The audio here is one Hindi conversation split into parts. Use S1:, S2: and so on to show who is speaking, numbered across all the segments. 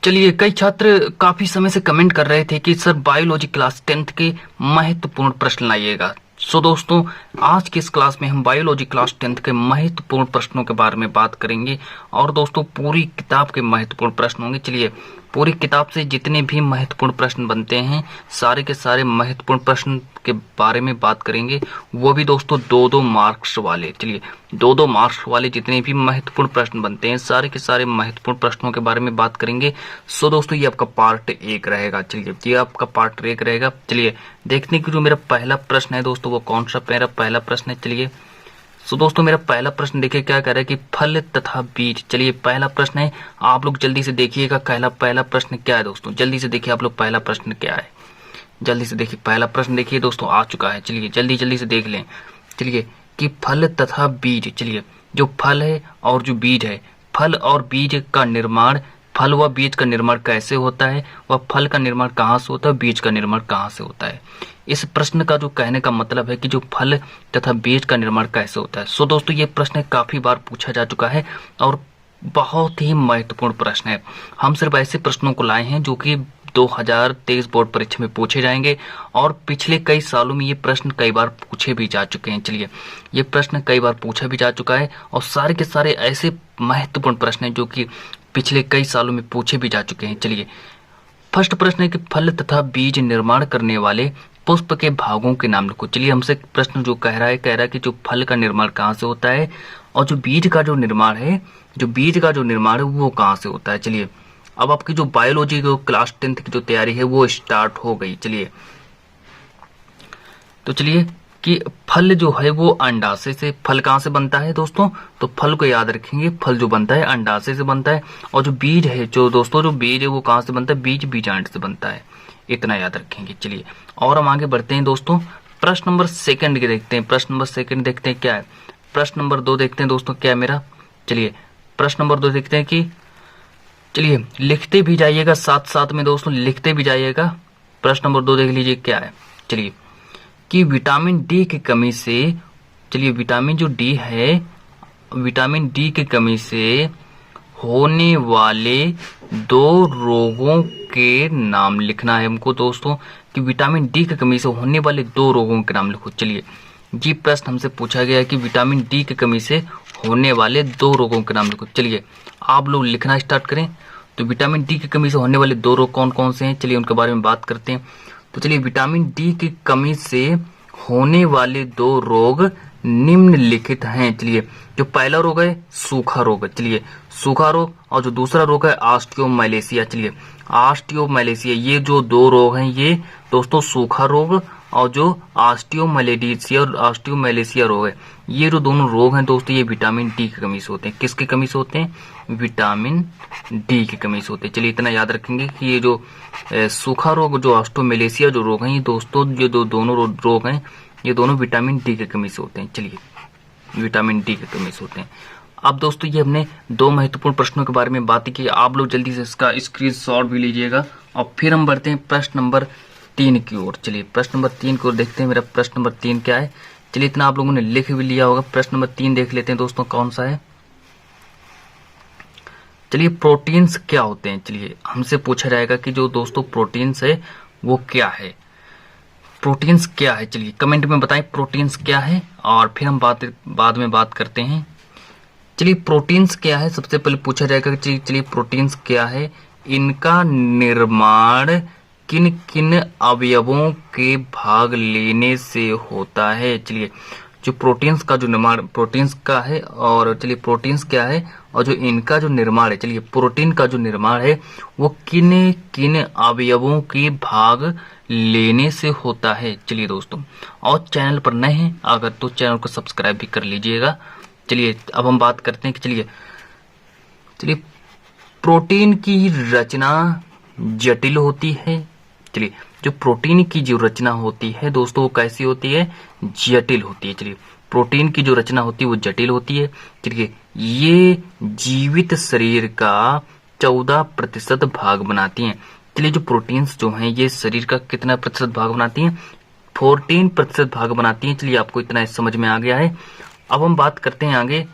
S1: चलिए, कई छात्र काफी समय से कमेंट कर रहे थे कि सर बायोलॉजी क्लास 10th के महत्वपूर्ण प्रश्न लाइएगा। सो दोस्तों, आज की इस क्लास में हम बायोलॉजी क्लास 10th के महत्वपूर्ण प्रश्नों के बारे में बात करेंगे। और दोस्तों, पूरी किताब के महत्वपूर्ण प्रश्न होंगे। चलिए, पूरी किताब से जितने भी महत्वपूर्ण प्रश्न बनते हैं, सारे के सारे महत्वपूर्ण प्रश्न के बारे में बात करेंगे। वो भी दोस्तों 2-2 मार्क्स वाले। चलिए, 2-2 मार्क्स वाले जितने भी महत्वपूर्ण प्रश्न बनते हैं, सारे के सारे महत्वपूर्ण प्रश्नों के बारे में बात करेंगे। सो दोस्तों, ये आपका पार्ट 1 रहेगा। चलिए, ये आपका पार्ट 1 रहेगा। चलिए, देखने की जो मेरा पहला प्रश्न है दोस्तों, वो कौन सा मेरा पहला प्रश्न है। चलिए, सो दोस्तों, मेरा पहला प्रश्न देखिए क्या कह रहा है कि फल तथा बीज। चलिए, पहला प्रश्न है, आप लोग जल्दी से देखिएगा पहला प्रश्न क्या है दोस्तों। जल्दी से देखिए आप लोग पहला प्रश्न क्या है। जल्दी से देखिए पहला प्रश्न, देखिए दोस्तों आ चुका है। चलिए, जल्दी जल्दी से देख लें। चलिए, कि फल तथा बीज। चलिए, जो फल है और जो बीज है, फल और बीज का निर्माण, फल व बीज का निर्माण कैसे होता है, वह फल का निर्माण कहाँ से होता है, बीज का निर्माण कहाँ से होता है। इस प्रश्न का जो कहने का मतलब है कि जो फल तथा बीज का निर्माण कैसे होता है। सो दोस्तों, ये प्रश्न काफी बार पूछा जा चुका है और बहुत ही महत्वपूर्ण प्रश्न है। हम सिर्फ ऐसे प्रश्नों को लाए हैं जो कि 2023 बोर्ड परीक्षा में पूछे जाएंगे और पिछले कई सालों में ये प्रश्न कई बार पूछे भी जा चुके हैं। चलिए, ये प्रश्न कई बार पूछा भी जा चुका है और सारे के सारे ऐसे महत्वपूर्ण प्रश्न हैं जो कि पिछले कई सालों में पूछे भी जा चुके हैं। चलिए, फर्स्ट प्रश्न है कि फल तथा बीज निर्माण करने वाले पुष्प के भागों के नाम लिखो। चलिए, हमसे प्रश्न जो कह रहा है कि जो फल का निर्माण कहाँ से होता है और जो बीज का जो निर्माण है, वो कहाँ से होता है। चलिए, अब आपकी जो बायोलॉजी जो क्लास 10th की जो तैयारी है वो स्टार्ट हो गई। चलिए, तो चलिए कि फल जो है वो अंडाशय से, फल कहाँ से बनता है दोस्तों, तो फल को याद रखेंगे, फल जो बनता है अंडाशय से बनता है। और जो बीज है, जो दोस्तों जो बीज है वो कहाँ से बनता है, बीज बीजांड से बनता है। इतना याद रखेंगे। चलिए, और हम आगे बढ़ते हैं दोस्तों। प्रश्न नंबर 2 के देखते हैं। प्रश्न नंबर 2 देखते हैं क्या है। प्रश्न नंबर 2 देखते हैं दोस्तों क्या है मेरा। चलिए, प्रश्न नंबर 2 देखते हैं कि, चलिए लिखते भी जाइएगा, साथ साथ में दोस्तों लिखते भी जाइएगा। प्रश्न नंबर 2 देख लीजिए क्या है। चलिए, कि विटामिन डी की कमी से, चलिए विटामिन जो डी है, विटामिन डी की कमी से होने वाले 2 रोगों के नाम लिखना है हमको दोस्तों। कि विटामिन डी की कमी से होने वाले 2 रोगों के नाम लिखो। चलिए, ये प्रश्न हमसे पूछा गया है कि विटामिन डी की कमी से होने वाले 2 रोगों के नाम लिखो। चलिए, आप लोग लिखना स्टार्ट करें। तो विटामिन डी की कमी से होने वाले 2 रोग कौन कौन से हैं, चलिए उनके बारे में बात करते हैं। तो चलिए, विटामिन डी की कमी से होने वाले 2 रोग निम्नलिखित हैं। चलिए, जो पहला रोग है सूखा रोग। चलिए, सूखा रोग, और जो दूसरा रोग है ऑस्टियोमैलेशिया। चलिए, ऑस्टियोमैलेशिया, ये जो 2 रोग हैं ये दोस्तों सूखा रोग और जो ऑस्टियोमैलेशिया रोग है, ये जो दोनों रोग हैं दोस्तों, ये विटामिन डी की कमी से होते हैं। किसकी कमी से होते हैं, विटामिन डी की कमी से होते हैं। चलिए, इतना याद रखेंगे कि ये जो सूखा रोग, जो ऑस्टियोमैलेशिया जो रोग हैं, ये दोस्तों ये दोनों रोग हैं, ये दोनों विटामिन डी की कमी से होते हैं। चलिए, विटामिन डी की कमी से होते हैं। अब दोस्तों, ये हमने 2 महत्वपूर्ण प्रश्नों के बारे में बात की। आप लोग जल्दी से इसका स्क्रीनशॉट भी लीजिएगा और फिर हम बढ़ते हैं प्रश्न नंबर 3 की ओर। चलिए, प्रश्न नंबर 3 की ओर देखते हैं। मेरा प्रश्न नंबर 3 क्या है। चलिए, इतना आप लोगों ने लिख भी लिया होगा। प्रश्न नंबर 3 देख लेते हैं दोस्तों कौन सा है। चलिए, प्रोटीन्स क्या होते हैं। चलिए, हमसे पूछा जाएगा कि जो दोस्तों प्रोटीन्स है वो क्या है, प्रोटीन्स क्या है। चलिए, कमेंट में बताएं प्रोटीन्स क्या है और फिर हम बाद में बात करते हैं। चलिए, प्रोटीन्स क्या है, सबसे पहले पूछा जाएगा। चलिए, प्रोटीन्स क्या है, इनका निर्माण किन किन अवयवों के भाग लेने से होता है। चलिए, जो प्रोटीन्स का जो निर्माण प्रोटीन्स का है, और चलिए प्रोटीन्स क्या है और जो इनका जो निर्माण है, चलिए प्रोटीन का जो निर्माण है वो किन किन अवयवों के भाग लेने से होता है। चलिए दोस्तों, और चैनल पर नए हैं अगर तो चैनल को सब्सक्राइब भी कर लीजिएगा। चलिए, अब हम बात करते हैं कि चलिए प्रोटीन की रचना जटिल होती है। चलिए, जो प्रोटीन की जो रचना होती है दोस्तों वो कैसी होती है, जटिल होती है। चलिए, प्रोटीन की जो रचना होती है वो जटिल होती है। चलिए, ये जीवित शरीर का 14% भाग बनाती हैं। चलिए, जो प्रोटीन्स जो हैं ये शरीर का कितना प्रतिशत भाग बनाती हैं, 14% भाग बनाती हैं। चलिए, आपको इतना समझ में आ गया है। अब हम बात करते हैं आगे।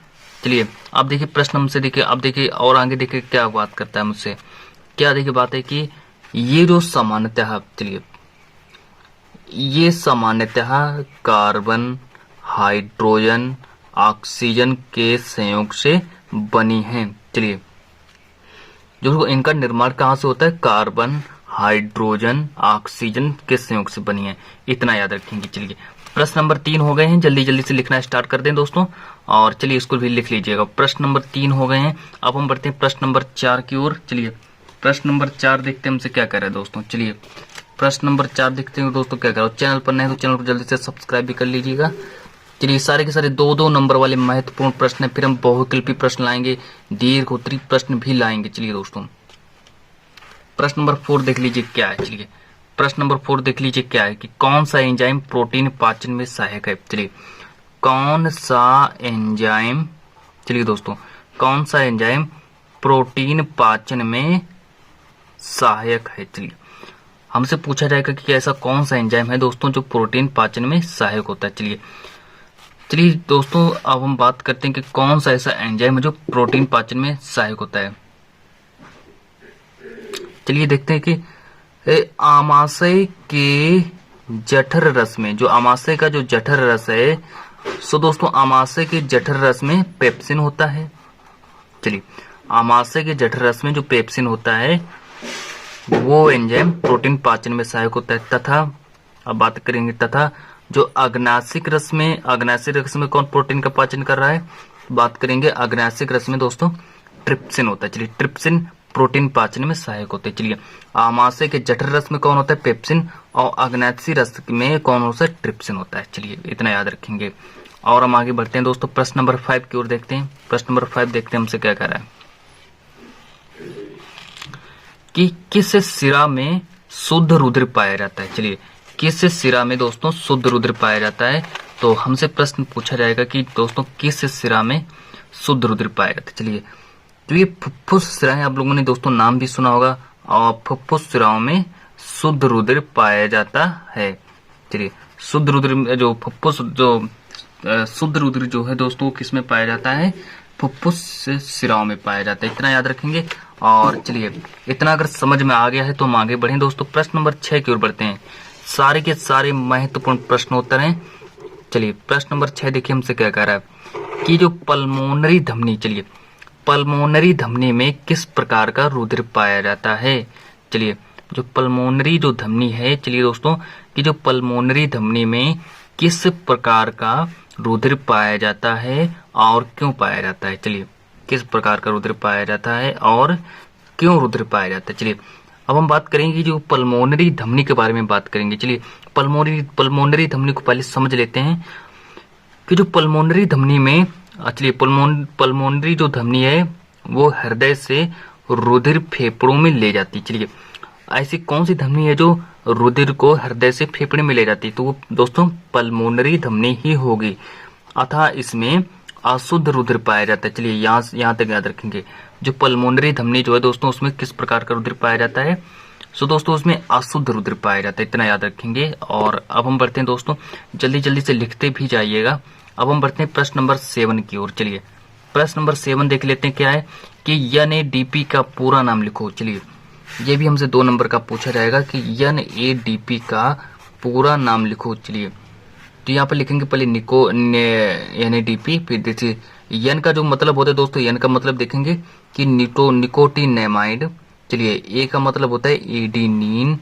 S1: चलिए, अब देखिए प्रश्न हमसे, देखिए अब देखिए और आगे देखिए क्या बात करता है मुझसे। क्या देखिए बात है कि ये जो सामान्यतः, चलिए ये सामान्यतः कार्बन, हाइड्रोजन, ऑक्सीजन के संयोग से बनी हैं। चलिए जो इनका निर्माण कहाँ से होता है, कार्बन, हाइड्रोजन, ऑक्सीजन के संयोग से बनी है, इतना याद रखेंगे। चलिए प्रश्न नंबर 3 हो गए हैं, जल्दी जल्दी से लिखना स्टार्ट कर दें दोस्तों, और चलिए इसको भी लिख लीजिएगा। प्रश्न नंबर 3 हो गए हैं। अब हम बढ़ते हैं प्रश्न नंबर 4 की ओर। चलिए प्रश्न नंबर 4 देखते हैं हमसे क्या कह रहा है दोस्तों। चलिए प्रश्न नंबर 4 देखते हैं दोस्तों क्या कह रहा है। चैनल पर नए तो चैनल को जल्दी से सब्सक्राइब भी कर लीजिएगा। चलिए सारे के सारे 2-2 नंबर वाले महत्वपूर्ण प्रश्न है, फिर हम बहुविकल्पी प्रश्न लाएंगे, दीर्घ उत्तरी प्रश्न भी लाएंगे। चलिए दोस्तों प्रश्न नंबर 4 देख लीजिए क्या है। चलिए प्रश्न नंबर 4 देख लीजिए क्या है कि कौन सा एंजाइम प्रोटीन पाचन में सहायक है। चलिए कौन सा एंजाइम, चलिए दोस्तों कौन सा एंजाइम प्रोटीन पाचन में सहायक है। चलिए हमसे पूछा जाएगा कि ऐसा कौन सा एंजाइम है दोस्तों जो प्रोटीन पाचन में सहायक होता है। चलिए दोस्तों अब हम बात करते हैं कि कौन सा ऐसा एंजाइम है जो प्रोटीन पाचन में सहायक होता है। चलिए देखते हैं कि आमाशय के जठर रस में, जो आमाशय का जो जठर रस है, सो दोस्तों आमाशय के जठर रस में पेप्सिन होता है। चलिए आमाशय के जठर रस में जो पेप्सिन होता है वो एंजाइम प्रोटीन पाचन में सहायक होता है। तथा अब बात करेंगे तथा जो अग्नाशिक रस में, अग्नाशिक रस में कौन प्रोटीन का पाचन कर रहा है, बात करेंगे अग्नाशिक रस में दोस्तों ट्रिप्सिन होता है। चलिए ट्रिप्सिन प्रोटीन पाचन में सहायक होते हैं। चलिए आमाशय के जठर रस में कौन होता है, पेप्सिन, और अग्नाशिक रस में कौन होता है, ट्रिप्सिन होता है। चलिए इतना याद रखेंगे। और हम आगे बढ़ते हैं दोस्तों प्रश्न नंबर 5 की ओर देखते हैं। प्रश्न नंबर 5 देखते हैं हमसे क्या कह रहा है कि किस शिरा में शुद्ध रुधिर पाया जाता है। चलिए किस शिरा में दोस्तों शुद्ध रुधिर पाया जाता है, तो हमसे प्रश्न पूछा जाएगा कि दोस्तों किस शिरा में शुद्ध रुधिर पाया जाता है। चलिए तो ये फुफ्फुस शिराएं, आप लोगों ने दोस्तों नाम भी सुना होगा, और फुफ्फुस शिराओं में शुद्ध रुधिर पाया जाता है। चलिए शुद्ध रुधिर जो फुफ्फुस जो शुद्ध रुधिर जो है दोस्तों किस में पाया जाता है, फुफ्फुस शिराओं में पाया जाता है, इतना याद रखेंगे। और चलिए इतना अगर समझ में आ गया है तो हम आगे बढ़ें दोस्तों, प्रश्न नंबर 6 की ओर बढ़ते हैं। सारे के सारे महत्वपूर्ण प्रश्नोत्तर हैं। चलिए प्रश्न नंबर 6 देखिए हमसे क्या कह रहा है कि जो पल्मोनरी धमनी, चलिए पल्मोनरी धमनी में किस प्रकार का रुधिर पाया जाता है। चलिए जो पल्मोनरी जो धमनी है, चलिए दोस्तों कि जो पल्मोनरी धमनी में किस प्रकार का रुधिर पाया जाता है और क्यों पाया जाता है। चलिए किस प्रकार का रुधिर पाया जाता है और क्यों रुधिर पाया जाता है। चलिए अब हम बात करेंगे जो पल्मोनरी धमनी के बारे में बात करेंगे। चलिए पल्मोनरी धमनी को पहले समझ लेते हैं कि जो पल्मोनरी धमनी में, चलिए पल्मोनरी जो धमनी है वो हृदय से रुधिर फेफड़ों में ले जाती है। चलिए ऐसी कौन सी धमनी है जो रुधिर को हृदय से फेफड़े में ले जाती है, तो वो दोस्तों पल्मोनरी धमनी ही होगी, अतः इसमें अशुद्ध रुधिर पाया जाता है। चलिए यहाँ तक याद रखेंगे, जो पल्मोनरी धमनी जो है दोस्तों उसमें किस प्रकार का रुधिर पाया जाता है, सो दोस्तों उसमें अशुद्ध रुधिर पाया जाता है, इतना याद रखेंगे। और अब हम बढ़ते हैं दोस्तों, जल्दी जल्दी से लिखते भी जाइएगा। अब हम बढ़ते हैं प्रश्न नंबर 7 की ओर। चलिए प्रश्न नंबर 7 देख लेते हैं क्या है कि NADP का पूरा नाम लिखो। चलिए ये भी हमसे 2 नंबर का पूछा जाएगा कि NADP का पूरा नाम लिखो। चलिए तो यहाँ पर लिखेंगे पहले NADP, फिर देखिए एन का जो मतलब होता है दोस्तों, एन का मतलब देखेंगे कि निकोटिनेमाइड। चलिए ए का मतलब होता है एडिनिन,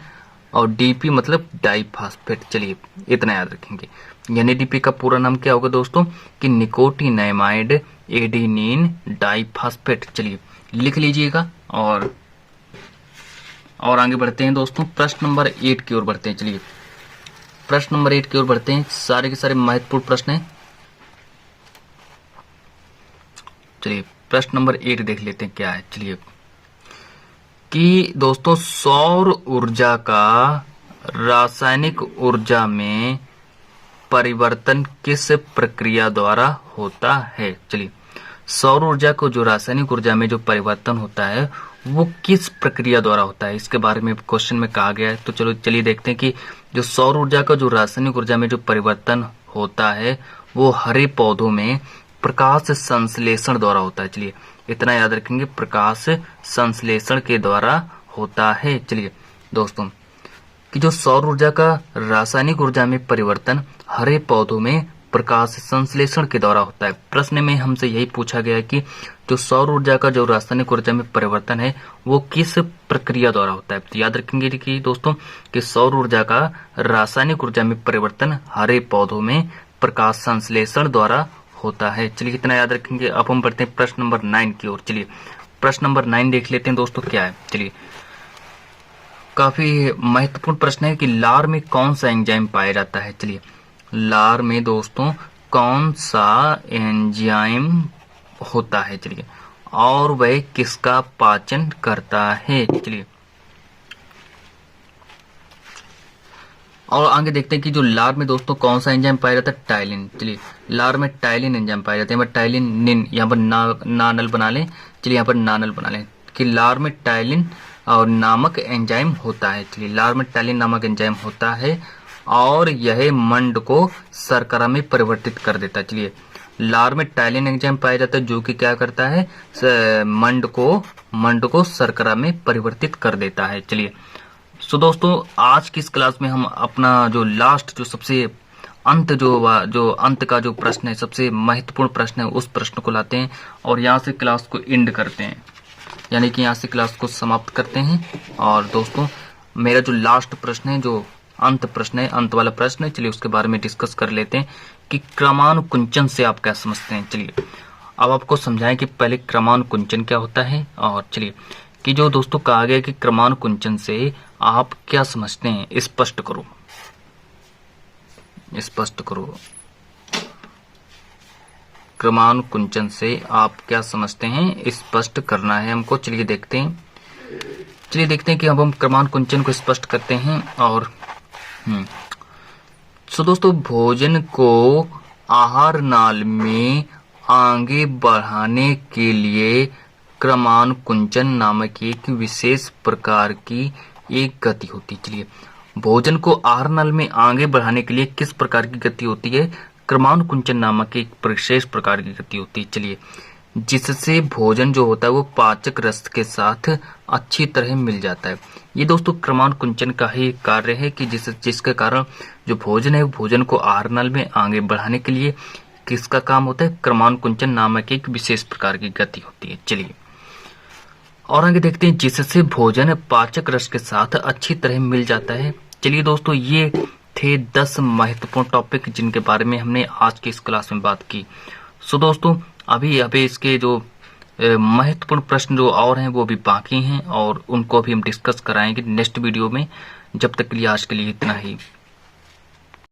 S1: और डीपी मतलब डाइफास्फेट। चलिए इतना याद रखेंगे। NADP का पूरा नाम क्या होगा दोस्तों कि निकोटिनेमाइड एडिनिन डाइफास्फेट। चलिए लिख लीजिएगा। और आगे बढ़ते हैं दोस्तों, प्रश्न नंबर 8 की ओर बढ़ते हैं। चलिए प्रश्न नंबर 8 की ओर बढ़ते हैं, सारे के सारे महत्वपूर्ण प्रश्न हैं। चलिए प्रश्न नंबर 8 देख लेते हैं क्या है। चलिए कि दोस्तों सौर ऊर्जा का रासायनिक ऊर्जा में परिवर्तन किस प्रक्रिया द्वारा होता है। चलिए सौर ऊर्जा को जो रासायनिक ऊर्जा में जो परिवर्तन होता है वो किस प्रक्रिया द्वारा होता है, इसके बारे में क्वेश्चन में कहा गया है। तो चलिए देखते हैं कि जो सौर ऊर्जा का जो रासायनिक ऊर्जा में जो परिवर्तन होता है वो हरे पौधों में प्रकाश संश्लेषण द्वारा होता है। चलिए इतना याद रखेंगे, प्रकाश संश्लेषण के द्वारा होता है। चलिए दोस्तों, कि जो सौर ऊर्जा का रासायनिक ऊर्जा में परिवर्तन हरे पौधों में प्रकाश संश्लेषण के द्वारा होता है। प्रश्न में हमसे यही पूछा गया है कि जो सौर ऊर्जा का जो रासायनिक ऊर्जा में परिवर्तन है वो किस प्रक्रिया द्वारा होता है। तो याद रखेंगे कि दोस्तों कि सौर ऊर्जा का रासायनिक ऊर्जा में परिवर्तन हरे पौधों में प्रकाश संश्लेषण द्वारा होता है। चलिए इतना याद रखेंगे। अब हम बढ़ते हैं प्रश्न नंबर 9 की ओर। चलिए प्रश्न नंबर 9 देख लेते हैं दोस्तों क्या है। चलिए, काफी महत्वपूर्ण प्रश्न है कि लार में कौन सा एंजाइम पाया जाता है। चलिए, लार में दोस्तों कौन सा एंजाइम होता है। चलिए, और वह किसका पाचन करता है। चलिए, और आगे देखते हैं कि जो लार में दोस्तों कौन सा एंजाइम पाया जाता है। टाइलिन। चलिए, लार में टाइलिन एंजाइम पाया जाता है। टाइलिन निन, यहाँ पर नानल बना लें। चलिए, यहाँ पर नानल बना लें कि लार में टाइलिन और नामक एंजाइम होता है। चलिए, लार में टाइलिन नामक एंजाइम होता है और यह मंड को शर्करा में परिवर्तित कर देता है। चलिए, लार में टाइलिन एंजाइम पाया जाता है जो कि क्या करता है, मंड को शर्करा में परिवर्तित कर देता है। चलिए, सो दोस्तों आज की इस क्लास में हम अपना जो लास्ट जो सबसे जो अंत का जो प्रश्न है, सबसे महत्वपूर्ण प्रश्न है, उस प्रश्न को लाते हैं और यहाँ से क्लास को एंड करते हैं, यानी कि यहाँ से क्लास को समाप्त करते हैं। और दोस्तों मेरा जो लास्ट प्रश्न है, जो अंत प्रश्न है, अंत वाला प्रश्न है, चलिए उसके बारे में डिस्कस कर लेते हैं कि क्रमानुकुंचन से आप क्या समझते हैं। चलिए, अब आपको समझाएं कि पहले क्रमानुकुंचन क्या होता है, और चलिए कि जो दोस्तों कहा गया कि क्रमानुकुंचन से आप क्या समझते हैं, स्पष्ट करो। क्रमानुकुंचन से आप क्या समझते हैं, स्पष्ट करना है हमको। चलिए देखते हैं कि अब हम क्रमानुकुंचन को स्पष्ट करते हैं। और सो दोस्तों, भोजन को आहार नाल में आगे बढ़ाने के लिए क्रमानुकुंचन नामक एक विशेष प्रकार की एक गति होती है। चलिए, भोजन को आहार नाल में आगे बढ़ाने के लिए किस प्रकार की गति होती है, क्रमानुकुंचन नामक एक विशेष प्रकार की गति होती है। चलिए, जिससे भोजन जो होता है वो पाचक रस के साथ अच्छी तरह मिल जाता है। ये दोस्तों क्रमानुकुंचन का ही कार्य है कि जिसके कारण जो भोजन है, भोजन को आहार नाल में आगे बढ़ाने के लिए किसका काम होता है, क्रमानुकुंचन नामक एक विशेष प्रकार की गति होती है। चलिए, और आगे देखते हैं जिससे भोजन पाचक रस के साथ अच्छी तरह मिल जाता है। चलिए दोस्तों, ये थे 10 महत्वपूर्ण टॉपिक जिनके बारे में हमने आज की इस क्लास में बात की। सो दोस्तों अभी इसके जो महत्वपूर्ण प्रश्न जो और हैं वो भी बाकी हैं और उनको भी हम डिस्कस कराएंगे नेक्स्ट वीडियो में। जब तक के लिए आज के लिए इतना ही।